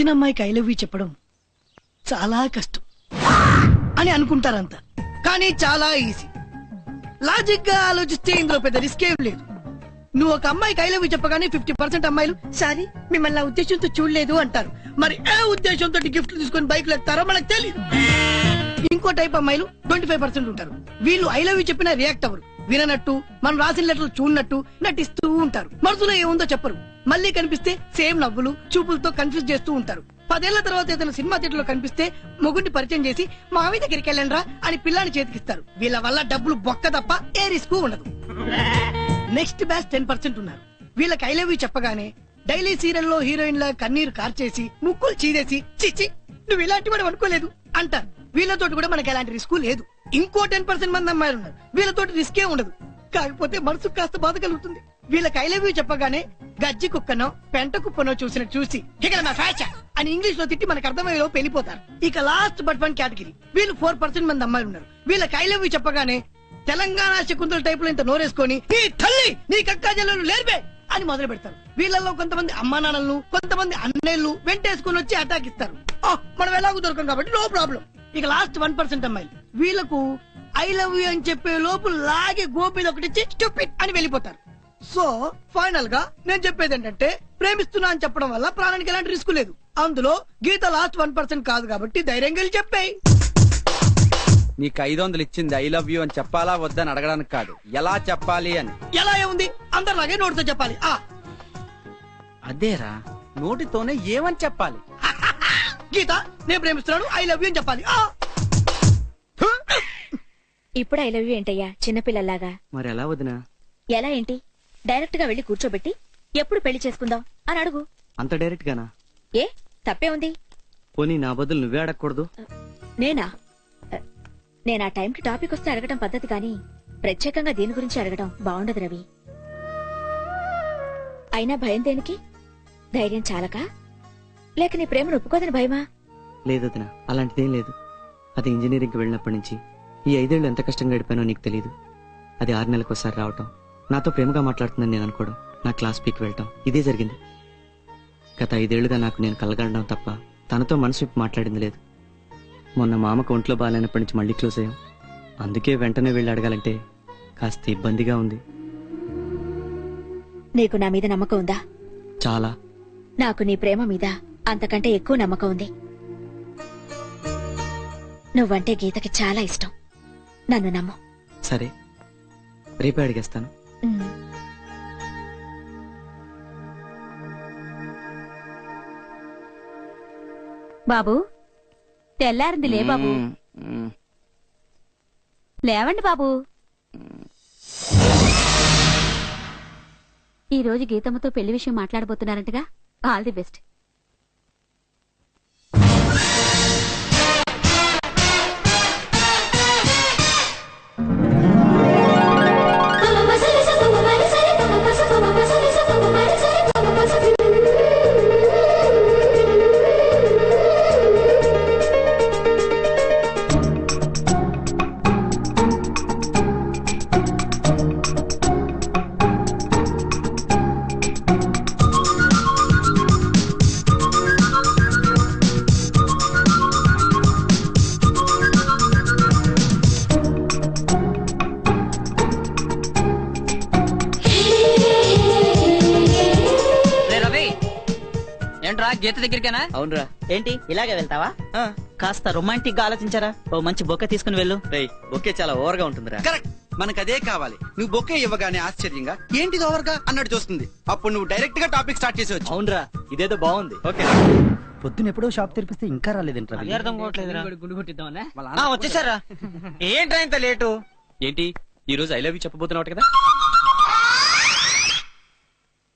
నచ్చిన అమ్మాయికి I love you చెప్పడం చాలా కష్టం అని అనుకుంటారంత, కానీ చాలా ఈజీ. లాజిక్ గా ఆలోచిస్తే ఇందులో పెద్ద రిస్క్ ఏం లేదు. నువ్వు ఒక అమ్మాయికి ఐ లవ్ యూ చెప్పగానే 50% అమ్మాయిలు సారీ మిమ్మల్ని ఆ ఉద్దేశంతో చూడలేదు అంటారు. మరి ఏ ఉద్దేశంతో గిఫ్ట్లు తీసుకొని బైక్లు ఎక్కుతారో మనకు తెలియదు. ఇంకో టైప్ అమ్మాయిలు 25% ఉంటారు. వీళ్ళు ఐ లవ్ యూ చెప్పినా రియాక్ట్ అవ్వరు, విననట్టు మనం రాసిన లెటర్లు చూడనట్టు నటిస్తూ ఉంటారు. మనసులో ఏముందో చెప్పరు. మళ్ళీ కనిపిస్తే సేమ్ నవ్వులు చూపులతో కన్ఫ్యూజ్ చేస్తూ ఉంటారు. 10 ఏళ్ల తర్వాత ఏదైనా సినిమా థియేటర్ లో కనిపిస్తే మొగుడిని పరిచయం చేసి మావి దగ్గరికి వెళ్ళండ్రా అని పిల్లాన్ని చేతికిస్తారు. వీళ్ళ వల్ల డబ్బులు బొక్క తప్ప ఏ రిస్క్ ఉండదు. నెక్స్ట్ బ్యాచ్ 10% ఉన్నారు. వీళ్ళకి ఐ లవ్ యూ చెప్పగానే డైలీ సీరియల్ లో హీరోయిన్ లా కన్నీరు కార్చేసి ముక్కులు చీదేసి చిచ్చి నువ్వు ఇలాంటి వాడు అనుకోలేదు అంటారు. వీళ్ళతోటి కూడా మనకి ఎలాంటి రిస్క్ లేదు. ఇంకో 10% మంది అమ్మాయిలు ఉన్నారు. వీళ్ళతోటి రిస్కే ఉండదు, కాకపోతే మనసుకు కాస్త బాధ కలుగుతుంది. వీళ్ళకి ఐ లవ్ యూ చెప్పగానే గజ్జి కుక్కనో పెంట కుప్పనో చూసి ఇక్కడ నా ఫ్యాషన్ అని ఇంగ్లీష్ లో తిట్టి మనకు అర్థమయ్యేలో పెళ్లిపోతారు. ఇక లాస్ట్ బట్ వన్ కేటగిరీ వీళ్ళు 4% మంది అమ్మాయిలు ఉన్నారు. వీళ్ళకి ఐ లవ్ యూ చెప్పగానే తెలంగాణ శకుంతల టైప్ లో ఇంత నోరేసుకొని నీ తల్లి నీ కక్కా జల్లు లేర్బే అని మొదలు పెడతారు. వీళ్ళల్లో కొంతమంది అమ్మా నాన్నలను కొంతమంది అన్నేళ్లు వెంటేసుకుని వచ్చి అటాక్ ఇస్తారు. మనం ఎలాగూ దొరకం కాబట్టి నో ప్రాబ్లం. ఇక లాస్ట్ 1% అమ్మాయిలు వీళ్ళకు ఐ లవ్ యూ అని చెప్పే లోపు లాగే గోపీలు ఒకటి స్టూపిడ్ అని వెళ్ళిపోతారు. సో ఫైనల్ గా నేను చెప్పేది ఏంటంటే ప్రేమిస్తున్నా అని చెప్పడం వల్ల ప్రాణానికి ఎలాంటి రిస్క్ లేదు. అందులో గీత లాస్ట్ 1% కాదు కాబట్టి ధైర్యంగా వెళ్ళి చెప్పేయి. నీకు 500 ఇచ్చింది ఐ లవ్ యూ అని చెప్పాలా వద్దని అడగడానికి కాదు, ఎలా చెప్పాలి అని. ఎలా ఏముంది అందరిలాగే నోటితో చెప్పాలి. అదేరా నోటితోనే ఏమని చెప్పాలి. గీత నేను ప్రేమిస్తున్నాను ఐ లవ్ యూ అని చెప్పాలి. ఇప్పుడు ఐ లవ్ యూ ఏంటయ్యా చిన్నపిల్లల్లాగా. మరి ఎలా వదినా? ఎలా ఏంటి, డైరెక్ట్ గా వెళ్లి కూర్చోబెట్టి ఎప్పుడు పెళ్లి చేసుకుందాం అని అడుగు. అంత డైరెక్ట్ గానా? ఏ తప్పే ఉంది? పోనీ నా బదులు నువ్వే అడగకూడదు? నేనా? నేను ఆ టైంకి టాపిక్ వస్తే అడగడం పద్ధతి కానీ ప్రత్యేకంగా దీని గురించి అడగడం బాగుండదు రవి. అయినా భయం దేనికి? ధైర్యం చాలక, లేక నీ ప్రేమను ఒప్పుకోదని భయమా? లేదు వదిన, అలాంటిదేం లేదు. అది ఇంజనీరింగ్కి వెళ్ళినప్పటి నుంచి ఈ 5 ఏళ్ళు ఎంత కష్టంగా గడిపానో నీకు తెలియదు. అది 6 నెలలకు ఒకసారి రావటం, నాతో ప్రేమగా మాట్లాడుతుందని నేను అనుకోవడం, నా క్లాస్ పీక్ వెళ్ళటం, ఇదే జరిగింది. గత 5 ఏళ్లుగా నాకు నేను కలగడం తప్ప తనతో మనసు విప్పి మాట్లాడింది లేదు. మొన్న మామకు ఒంట్లో బాగాలేనప్పటి నుంచి మళ్ళీ క్లోజ్ అయ్యాం. అందుకే వెంటనే వెళ్ళి అడగాలంటే కాస్త ఇబ్బందిగా ఉంది. నీకు నా మీద నమ్మకం ఉందా? చాలా. నాకు నీ ప్రేమ మీద అంతకంటే ఎక్కువ నమ్మకం ఉంది. నువ్వంటే గీతకి చాలా ఇష్టం, నన్ను నమ్ము. సరే, రేపే అడిగేస్తాను. బాబు తెల్లారింది లే బాబు. లేవండి బాబు. ఈ రోజు గీతమ్మతో పెళ్లి విషయం మాట్లాడబోతున్నారంటగా. All the best. గీత దగ్గరికేనా? అవునరా. ఏంటి ఇలాగే వెళ్తావా? కాస్త రొమాంటిక్ గా ఆలోచించారా? ఓ మంచి బొక్క తీసుకుని వెళ్ళు. బొకే చాలా ఓవర్ గా ఉంటుందిరా. కరెక్ట్, మనకు అదే కావాలి. నువ్వు బొకే ఇవ్వగానే ఆశ్చర్యంగా ఏంటిది ఓవర్ గా అన్నట్టు చూస్తుంది. అప్పుడు నువ్వు డైరెక్ట్ గా టాపిక్ స్టార్ట్ చేసేవచ్చు. అవునరా, ఇదేదో బాగుంది. ఓకే. పొద్దున ఎప్పుడో షాప్ తెరిపిస్తే ఇంకా రాలేదంటారా? అర్థం కావట్లేదురా. వచ్చేసారా? ఏంట్రా ఇంత లేటు? ఏంటి ఈ రోజు ఐ లవ్ యూ చెప్పబోతున్నావు కదా?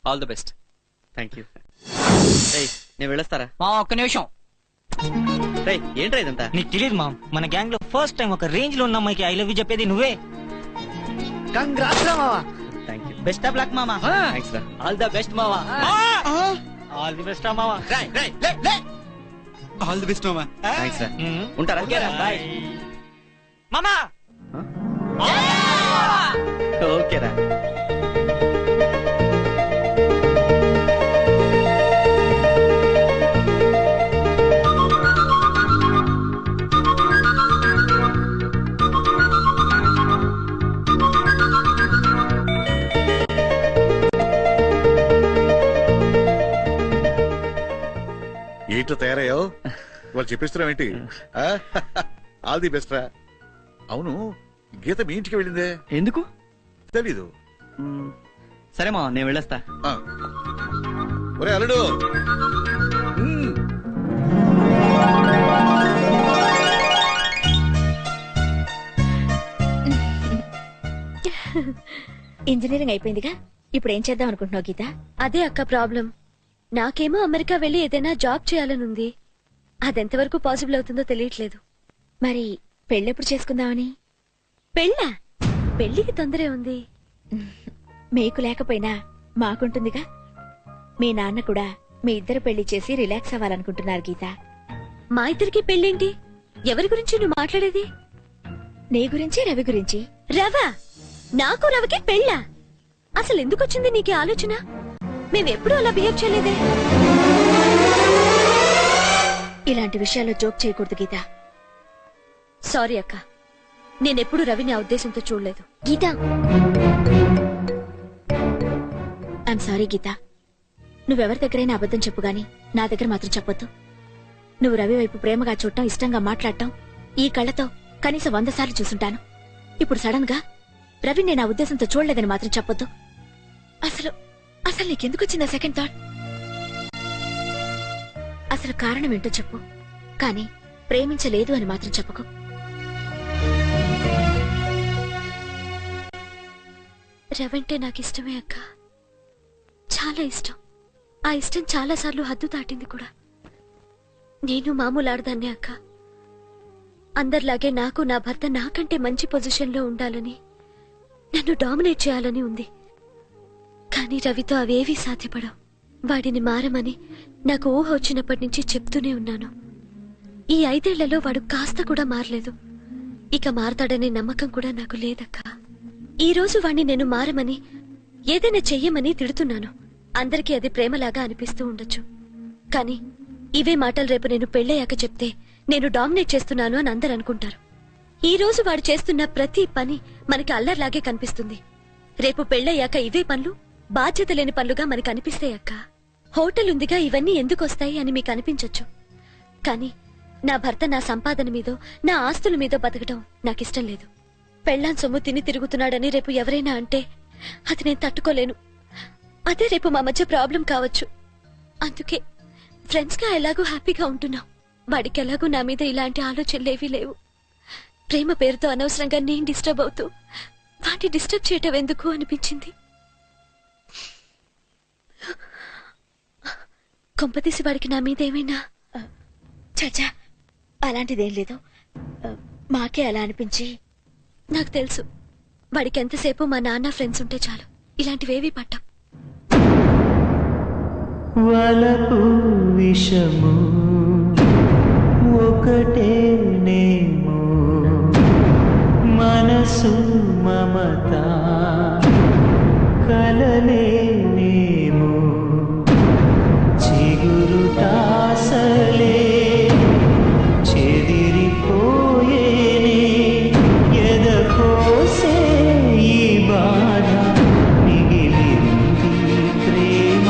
All the best. Thank you. నేను వెళ్ళొస్తారా? మా ఒక్క నిమిషం. ఏంట్రా ఇదంతా? నీకు తెలియదు మా, మన గ్యాంగ్ లో ఫస్ట్ టైం ఒక రేంజ్ లో ఉన్న అమ్మాయికి ఐ లవ్ యూ చెప్పేది నువ్వే. కంగ్రాట్స్ రా మావా. Thank you. Best of luck మామా. థ్యాంక్స్ రా. ఆల్ ద బెస్ట్ మావా. ఆల్ ది బెస్ట్ మామా. ఆల్ ది బెస్ట్ మామా. థ్యాంక్స్ రా. ఉంటారా? బాయ్ మామా. ఓకేరా. ఏంటో తయారయ్యావు వాళ్ళు చెప్పిస్తున్నావు ఏంటి ఆల్ ది బెస్ట్ రా. అవును గీత మీ ఇంటికి వెళ్ళిందే ఎందుకు? తెలీదు. సరే మా నేను వెళ్ళొస్తా. ఒరే అల్లుడు ఇంజనీరింగ్ అయిపోయిందిగా, ఇప్పుడు ఏం చేద్దాం అనుకుంటున్నావు గీత? అదే అక్క ప్రాబ్లం. నాకేమో అమెరికా వెళ్లి ఏదైనా జాబ్ చేయాలనుంది. అదెంతవరకు పాసిబుల్ అవుతుందో తెలియట్లేదు. మరి పెళ్ళెప్పుడు చేసుకుందామని? పెళ్ళా? పెళ్లికి తొందరే ఉంది. మీకు లేకపోయినా మాకుంటుందిగా. మీ నాన్న కూడా మీ ఇద్దరు పెళ్లి చేసి రిలాక్స్ అవ్వాలనుకుంటున్నారు గీత. మా ఇద్దరికి పెళ్ళేంటి? ఎవరి గురించి నువ్వు మాట్లాడేది? నీ గురించి, రవి గురించి. రవా? నాకు రవికి పెళ్ళా? అసలు ఎందుకు వచ్చింది నీకు ఆలోచన? మేమెప్పుడు అలా బిహేవ్ చేయలేదే. ఇలాంటి విషయాల్లో జోక్ చేయకూడదు గీత. సారీ అక్క, నేనెప్పుడు రవిని ఆ ఉద్దేశంతో చూడలేదు. గీత, ఐఎమ్ సారీ గీత. నువ్వెవరి దగ్గరైనా అబద్ధం చెప్పు గాని నా దగ్గర మాత్రం చెప్పొద్దు. నువ్వు రవి వైపు ప్రేమగా చూడటం, ఇష్టంగా మాట్లాడటం ఈ కళ్ళతో కనీసం 100 సార్లు చూసుంటాను. ఇప్పుడు సడన్ గా రవి నేను ఆ ఉద్దేశంతో చూడలేదని మాత్రం చెప్పొద్దు. అసలు అసలు నీకెందుకు వచ్చిందా సెకండ్ థాట్? అసలు కారణం ఏంటో చెప్పు, కానీ ప్రేమించలేదు అని మాత్రం చెప్పకు. రవంటే నాకు ఇష్టమే అక్క, చాలా ఇష్టం. ఆ ఇష్టం చాలా సార్లు హద్దు దాటింది కూడా. నేను మామూలు ఆడదాన్నే అక్క. అందరిలాగే నాకు నా భర్త నాకంటే మంచి పొజిషన్ లో ఉండాలని, నన్ను డామినేట్ చేయాలని ఉంది. కానీ రవితో అవేవీ సాధ్యపడవు. వాడిని మారమని నాకు ఊహ వచ్చినప్పటి నుంచి చెప్తూనే ఉన్నాను. ఈ 5 ఏళ్లలో వాడు కాస్త కూడా మారలేదు. ఇక మారతాడనే నమ్మకం కూడా నాకు లేదక్క. ఈ రోజు వాణ్ణి నేను మారమని, ఏదైనా చెయ్యమని తిడుతున్నాను. అందరికీ అది ప్రేమలాగా అనిపిస్తూ ఉండొచ్చు. కానీ ఇవే మాటలు రేపు నేను పెళ్ళయ్యాక చెప్తే నేను డామినేట్ చేస్తున్నాను అని అందరు అనుకుంటారు. ఈ రోజు వాడు చేస్తున్న ప్రతి పని మనకి అల్లర్లాగే కనిపిస్తుంది. రేపు పెళ్ళయ్యాక ఇవే పనులు బాధ్యత లేని పనులుగా మనకి అనిపిస్తాయి అక్క. హోటల్ ఉందిగా, ఇవన్నీ ఎందుకొస్తాయి అని మీకు అనిపించొచ్చు. కానీ నా భర్త నా సంపాదన మీదో నా ఆస్తుల మీదో బతకడం నాకిష్టం లేదు. పెళ్ళాం సొమ్ము తిని తిరుగుతున్నాడని రేపు ఎవరైనా అంటే అది నేను తట్టుకోలేను. అదే రేపు మా మధ్య ప్రాబ్లం కావచ్చు. అందుకే ఫ్రెండ్స్ గా ఎలాగో హ్యాపీగా ఉంటున్నాం. వాడికి ఎలాగో నా మీద ఇలాంటి ఆలోచనలేవీ లేవు. ప్రేమ పేరుతో అనవసరంగా నేను డిస్టర్బ్ అవుతూ వాటిని డిస్టర్బ్ చేయటం ఎందుకు అనిపించింది. కొంపతీసి వాడికి నా మీద ఏమైనా? చచ్చా, అలాంటిదేం లేదు. మాకే అలా అనిపించి. నాకు తెలుసు, వాడికి ఎంతసేపు మా నాన్న ఫ్రెండ్స్ ఉంటే చాలు. ఇలాంటివేవీ పట్టం. వలపు విషము ఒకటేనేమో, మనసు మమత కలలేనేమో, చిగురు టాసలే చెదిరిపోయేనే, ఎదకోసే ఈ బాధ మిగిలింది ప్రేమ.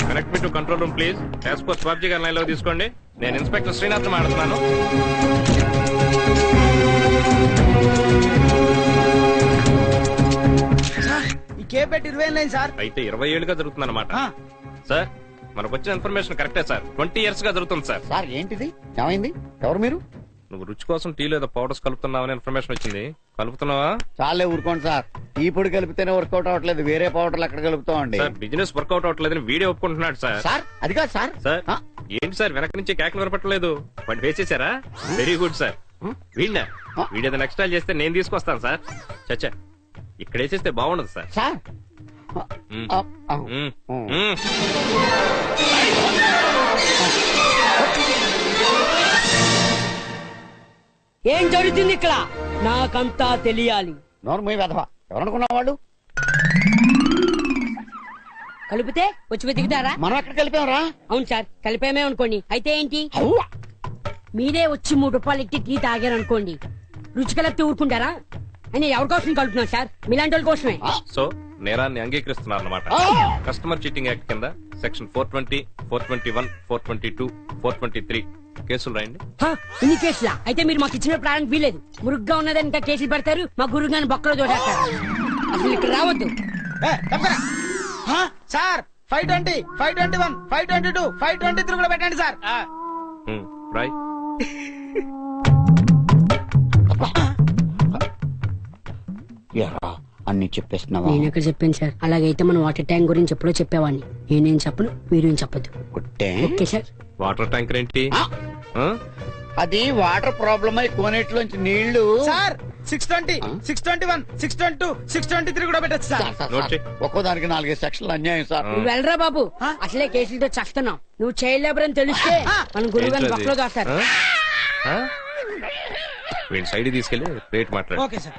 Connect me to control room please. Task force Babji గారి లైన్ లో తీసుకోండి. నేను ఇన్స్పెక్టర్ శ్రీనాథ్ మాట్లాడుతున్నాను. ఈ కేపెట్ 20 సార్. అయితే 20 ఏళ్ళుగా జరుగుతుందన్నమాట. సార్ మనకు వచ్చిన ఇన్ఫర్మేషన్ కరెక్టే సార్. 20 years గా జరుగుతుంది సార్. సార్ ఏంటిది? ఏమైంది? ఎవరు మీరు? నువ్వు రుచి కోసం టీలో ఏదో పౌడర్స్ కలుపుతున్నావని ఇన్ఫర్మేషన్ వచ్చింది. కలుపుతున్నావా? చాలే ఊరుకోండి సార్. టీ పొడి కలిపితేనే వర్కౌట్ అవ్వట్లేదు, వేరే పౌడర్లు ఎక్కడ కలుపుతామండి? సార్ బిజినెస్ వర్కౌట్ అవ్వట్లేదని వీడియో ఒప్పుకుంటున్నాడు సార్. సార్ అది కాదు సార్. సార్ ఏంటి సార్ వెనక నుంచి కేకలు వినపట్టలేదు? వాడిని వేసేసారా? Very good sir. వీడినా వీడియో నెక్స్ట్ టైం చేస్తే నేను తీసుకొస్తాను సార్. చచ్చా ఇక్కడ వేసేస్తే బాగుండదు సార్. సార్ ఏం జరుగుతుంది ఇక్కడ? నాకంతా తెలియాలి. నోర్మై వెధవా, ఎవరనుకున్నా వాళ్ళు? కలిపితే వచ్చి వెతుకుతారా? మనం ఎక్కడ కలిపాంరా? అవును సార్, కలిపేమే అనుకోండి. అయితే ఏంటి? మీరే వచ్చి 3 రూపాయలు ఎట్టి టీ తాగారనుకోండి, రుచి కలిపితే ఊరుకుంటారా? అని ఎవరి కోసం కలుపుతున్నాం సార్? మీలాంటి వాళ్ళ కోసమే. సో నేరాన్ని అంగీకరిస్తున్నారు అన్నమాట. కస్టమర్ చీటింగ్ యాక్ట్ కింద సెక్షన్ 420, 421, 422, 423 కేసులు రాయండి. ఇన్ని కేసులా? అయితే మీరు మాకు ఇచ్చిన ప్రాణానికి వీలేదు. మురుగ్గా ఉన్నదని ఇంకా కేసులు పెడతారు, మా గురువు గారిని బొక్కలో చూడేస్తారు. అసలు ఇక్కడ రావద్దు. సార్ 520, 521, 522, 523 కూడా పెట్టండి సార్. రాయ్. అన్ని చెప్పేస్తున్నావా? నేను ఎక్కడ చెప్పాను సార్? అలాగైతే మన వాటర్ ట్యాంక్ గురించి ఎప్పుడో చెప్పేవాడిని. నేనేం చెప్పను, మీరేం చెప్పదు. Okay sir. వాటర్ ట్యాంకర్ ఏంటి? అది వాటర్ ప్రాబ్లమ్ అయి కోనేటిలోంచి నీళ్లు. సార్ 620, 621, 622, 623 కూడా పెట్టచ్చు సార్. ఒక్కో దానికి 4 సెక్షన్లు అన్యాయం సార్. నువ్వు వెళ్ళరా బాబు, అసలే కేసులతో చస్తున్నావు. నువ్వు చైల్డ్ లేబర్ అని తెలిస్తే మన గురువు గారిని బొక్కలో కాస్తారు. వీడి సైడ్ తీసుకెళ్లి రేట్ మాట్లాడు. Okay sir.